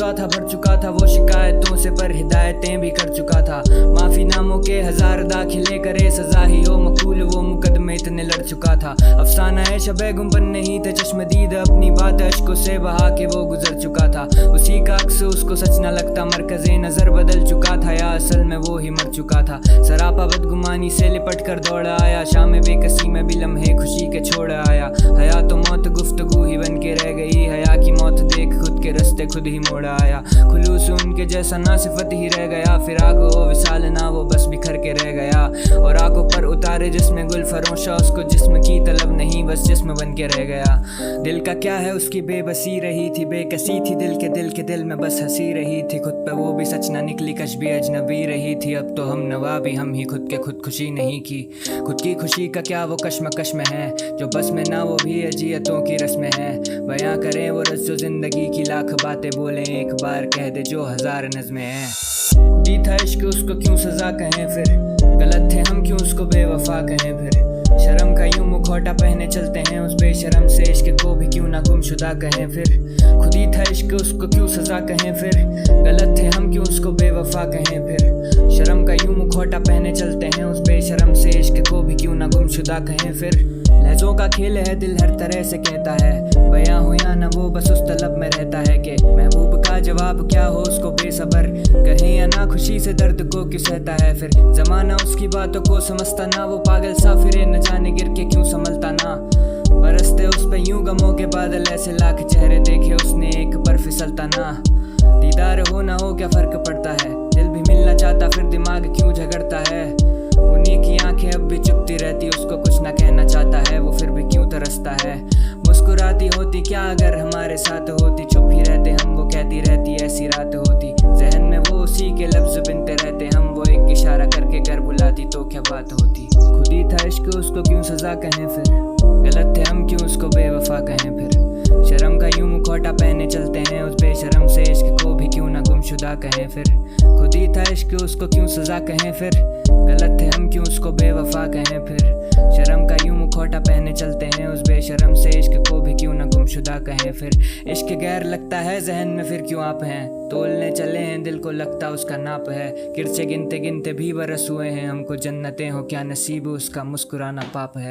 चुका था, भर चुका था वो शिकायतों से, पर हिदायतें भी कर चुका था। माफी नामों के हजार दाखिले करे, सजा ही हो मकबूल, वो मुकदमे इतने लड़ चुका था। अफसाना है शबे गुंबन नहीं थे चश्मदीद, अपनी बात अश्कों से बहा के वो गुजर चुका था। उसी का अक्स उसको सच न लगता, मरकज़े नजर बदल चुका था, या असल में वो ही मर चुका था। सरापा बदगुमानी से लिपट कर दौड़ आया, शाम में बेकसी में भी लम्हे खुशी के छोड़ आया। हया तो मौत गुफ्तगू ही बन के रह गई, हया की मौत देख खुद के रास्ते खुद ही मोड़ आया। खुलूस उनके जैसा ना सिफत ही रह गया, फिर आगो वो विसाल ना वो बस बिखर के रह गया। और आंखों पर उतारे जिसमें गुल फरोशा, उसको जिस्म की तलब नहीं बस जिस्म बन के रह गया। दिल का क्या है उसकी बेबसी रही थी, बेकसी थी दिल के दिल में बस हंसी रही थी। खुद पे वो भी सच ना निकली, कश भी अजनबी रही थी। अब तो हम नवा भी हम ही खुद के खुद खुशी नहीं की। खुद की खुशी का क्या वो कश्मकश में है, जो बस में ना वो भी अजियतों की रस्में हैं। बयां करें वो रस जो जिंदगी की लाख बातें बोले, एक बार कह दे जो हजार नज़्में हैं। खुदी था इश्क उसको क्यों सजा कहें फिर, गलत थे हम क्यों उसको बेवफा कहें फिर। शर्म का यूं मुखौटा पहने चलते हैं उस बेशरम से, इश्क को भी क्यों ना गुमशुदा कहें फिर। खुदी था इश्क उसको क्यों सजा कहें फिर, गलत थे हम क्यों उसको बेवफा कहें फिर। शर्म का यूं मुखौटा पहने चलते हैं उस बेशरम से, इश्क को भी क्यों ना गुमशुदा कहें फिर। लहजों का खेल है दिल हर तरह से कहता है, बयां हो या ना वो बस उस तलब में रहता है कि महबूब का जवाब क्या हो उसको बेसबर कहें या ना। खुशी से दर्द को क्यों सहता है फिर, जमाना उसकी बातों को समझता ना, वो पागल सा फिरे न जाने गिर के क्यों संभलता ना। बरसते उस पे यूं गमों के बादल, ऐसे लाख चेहरे देखे उसने एक पर फिसलता ना। दीदार हो ना हो क्या फर्क पड़ता है, दिल भी मिलना चाहता फिर दिमाग क्यों झगड़ता है। उन्हीं की आंखें अब भी चुपती रहती, उसको कुछ ना कहना चाहता है वो फिर भी क्यों तरसता है। मुस्कुराती होती क्या अगर हमारे साथ होती, चुप ही रहते हम वो कहती रहती ऐसी रात होती। जहन में वो उसी के लफ्ज बिनते रहते हम, वो एक इशारा करके कर बुलाती तो क्या बात होती। खुदी था इश्क उसको क्यों सजा कहें फिर, गलत थे हम क्यों उसको बेवफा कहें फिर। शर्म का यूं मुखौटा पहने चलते हैं उस बेशरम से, इश्क को भी क्यों ना गुमशुदा कहें फिर। खुदी था इश्क उसको क्यों सजा कहें फिर, गलत थे हम क्यों उसको बेवफा कहें फिर। शर्म का यूं मुखौटा पहने चलते हैं उस बेशरम से, इश्क को भी क्यों ना गुमशुदा कहें फिर। इश्क गैर लगता है जहन में फिर क्यों आप हैं, तोलने चले हैं दिल को लगता उसका नाप है। किरचे गिनते गिनते भी बरस हुए हैं हमको जन्नतें हो क्या नसीब उसका मुस्कुराना पाप है।